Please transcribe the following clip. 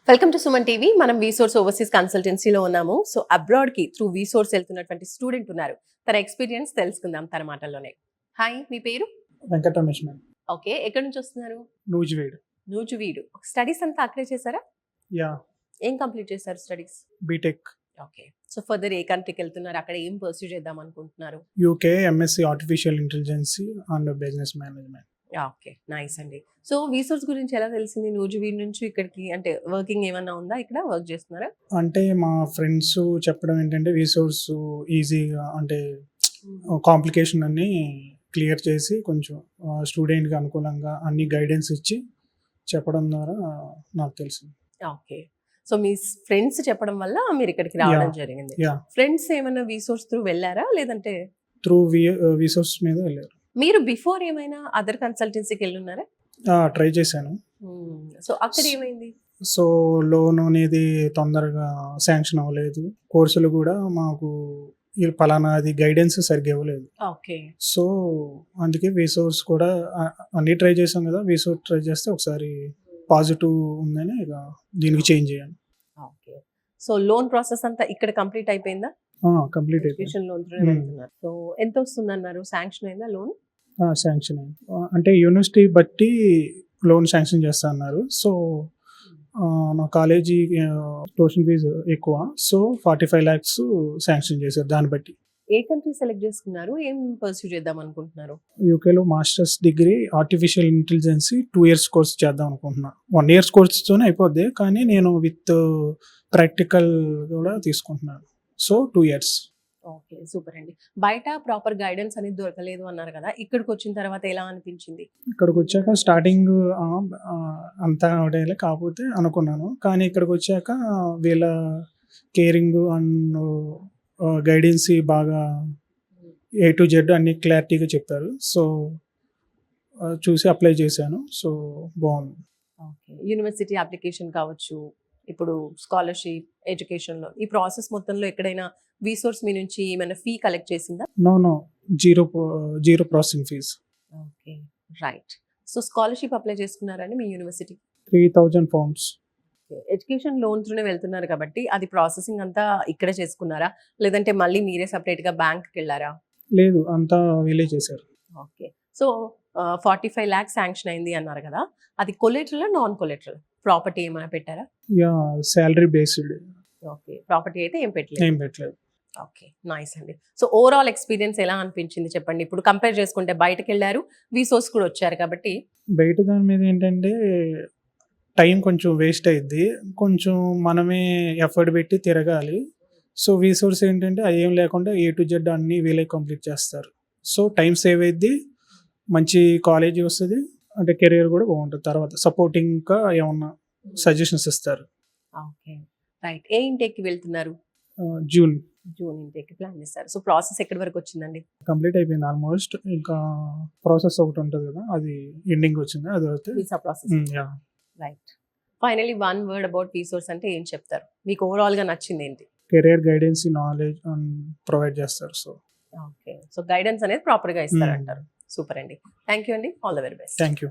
Welcome to Suman TV. మనం వీసోర్స్ overseas కన్సల్టెన్సీలో ఉన్నాము. So abroad కి త్రూ వీసోర్స్ వెళ్తున్నటువంటి స్టూడెంట్ ఉన్నారు. తన ఎక్స్పీరియన్స్ తెలుసుకుందాం తన మాటల్లోనే. హాయ్, మీ పేరు? వెంకటరమేష్ మేడం. ఓకే, ఎక్కడి నుంచి వస్తున్నారు? నూజివీడు. నూజివీడు. స్టడీస్ అంతా అక్కడే చేశారా? యా, ఏం కంప్లీట్ చేశారు studies? BTech. Okay, so further ఏ కంట్రీకి వెళ్తున్నారు? అక్కడ ఏం పర్సూ చేద్దాం అనుకుంటున్నారు? UK MSc artificial intelligence and business management. Okay, nice అండి. సో వీసోర్స్ గురించి ఎలా తెలిసింది? నూజివీడు నుంచి ఇక్కడికి అంటే వర్కింగ్ ఏమన్నా ఉందా? ఇక్కడ వర్క్ చేస్తున్నారా? అంటే మా ఫ్రెండ్స్ చెప్పడం ఏంటంటే రీసోర్స్ ఈజీగా అంటే కాంప్లికేషన్ అన్ని క్లియర్ చేసి కొంచెం స్టూడెంట్కి అనుకూలంగా అన్ని గైడెన్స్ ఇచ్చి చెప్పడం ద్వారా నాకు తెలిసింది. ఓకే, సో మీ ఫ్రెండ్స్ చెప్పడం వల్ల మీరు ఇక్కడికి రావడం జరిగింది. యా, ఫ్రెండ్స్ ఏమైనా వీసోర్స్ త్రూ వెళ్ళారా లేదంటే త్రూ రీసోర్స్ మీద వెళ్ళారు. మీరు బిఫోర్ ఏమైనా అదర్ కన్సల్టెన్సీకి వెళ్ళున్నారా? ట్రై చేశాను. సో అక్కడ ఏమైంది? సో లోన్ అనేది తొందరగా శాంక్షన్ అవ్వలేదు. కోర్సులు కూడా మాకు పలానా అది గైడెన్స్ సరిగ్గా ఇవ్వలేదు. ఓకే, సో అందుకే వీసోర్స్ కూడా అన్ని ట్రై చేసాం కదా, వీసోర్స్ ట్రై చేస్తే ఒకసారి పాజిటివ్ ఉందని ఇక దీనికి చేంజ్ చేయాలి. ఓకే, సో లోన్ ప్రాసెస్ అంతా ఇక్కడ కంప్లీట్ అయిపోయిందా? కంప్లీట్ అయిపోయింది. ఎడ్యుకేషన్ లోన్ వెళ్తున్నారు. సో ఎంత వస్తుంది అన్నారు? శాంక్షన్ అయిందా లోన్? శాంక్షన్ అయింది. అంటే యూనివర్సిటీ బట్టి లోన్ శాంక్షన్ చేస్తా అన్నారు. సో నా కాలేజీ ట్యూషన్ ఫీజు ఎక్కువ, సో 45 lakhs శాంక్షన్ చేశారు. దాన్ని బట్టి ఏ కంట్రీ సెలెక్ట్ చేసుకున్నారు? ఏం పర్సూ చేద్దాం అనుకుంటున్నారు? యూకేలో masters degree artificial intelligence 2 years course చేద్దాం అనుకుంటున్నా. 1 year కోర్స్తోనే అయిపోద్ది, కానీ నేను విత్ ప్రాక్టికల్ కూడా తీసుకుంటున్నాను. So 2 years. ఓకే, సూపర్ అండి. బయట ప్రాపర్ గైడెన్స్ అనేది దొరకలేదు అన్నారు కదా, ఇక్కడికి వచ్చిన తర్వాత ఎలా అనిపించింది? ఇక్కడికి వచ్చాక స్టార్టింగ్ అంతా అవడేలే కాకపోతే అనుకున్నాను, కానీ ఇక్కడికి వచ్చాక వీళ్ళ కేరింగ్ అండ్ గైడెన్స్ బాగా A to Z అన్ని క్లారిటీగా చెప్పారు. సో చూసి అప్లై చేశాను. సో బాగుంది. ఓకే, యూనివర్సిటీ అప్లికేషన్ కావచ్చు, ఇప్పుడు స్కాలర్షిప్, ఎడ్యుకేషన్లో ఈ ప్రాసెస్ మొత్తంలో ఎక్కడైనా వీసోర్స్ మీ నుంచి ఏమైనా ఫీ కలెక్ట్ చేసిందా? No, zero processing fees. Okay, right. So scholarship apply చేసుకున్నారని మీ యూనివర్సిటీ? 3,000 pounds. ఎడ్యుకేషన్ లోన్ త్రూనే వెళ్తున్నారు కాబట్టి అది ప్రాసెసింగ్ అంతా ఇక్కడే చేసుకున్నారా లేదంటే మళ్ళీ మీరే సపరేట్గా బ్యాంక్కి వెళ్ళారా? లేదు, అంతా వీళ్ళే చేశారు. ఓకే, సో 45 lakhs శాంక్షన్ అయింది అన్నారు కదా, అది కొలెటరల్ నాన్ కొలెటరల్ ప్రాపర్టీ ఏమైనా పెట్టారా? Yeah, salary based. Okay, property అయితే ఏం పెట్టలేదు. ఓకే, నైస్ అండి. సో ఓవరాల్ ఎక్స్పీరియన్స్ ఎలా అనిపించింది చెప్పండి. ఇప్పుడు కంపేర్ చేసుకుంటే బయటకు వెళ్ళారు, వీసోర్స్ కూడా వచ్చారు కాబట్టి. బయట దాని మీద ఏంటంటే టైం కొంచెం వేస్ట్ అయ్యిద్ది, కొంచెం మనమే ఎఫర్ట్ పెట్టి తిరగాలి. సో వీసోర్స్ ఏంటంటే అవి ఏం లేకుండా A to Z అన్నీ వీళ్ళే కంప్లీట్ చేస్తారు. సో టైం సేవ్ అయ్యిద్ది, మంచి కాలేజీ వస్తుంది, అంటే కెరీర్ కూడా బాగుంటుంది. తర్వాత సపోర్టింగ్గా ఏమన్నా సజెషన్స్ ఇస్తారు. Okay, right. ఏ ఇంటేక్కి వెళ్తున్నారు? జూన్ ఇంటేక్కి ప్లాన్ చేస్తారు. సో ప్రాసెస్ ఎక్కడి వరకు వచ్చిందండి? కంప్లీట్ అయిపోయింది ఆల్మోస్ట్. ఇంకా ప్రాసెస్ ఒకటి ఉంటుంది కదా, అది ఎండింగ్ వచ్చింది. అది అయితే visa process. Right. Finally 1 word about VSource అంటే ఏం చెప్తారు? మీకు ఓవరాల్గా నచ్చింది ఏంటి? కెరీర్ గైడెన్స్, నాలెడ్జ్ ప్రొవైడ్ చేస్తారు. సో ఓకే, సో గైడెన్స్ అనేది ప్రాపర్గా ఇస్తారంటారు. సూపర్ అండి. థ్యాంక్ యూ అండి. All the very best. Thank you.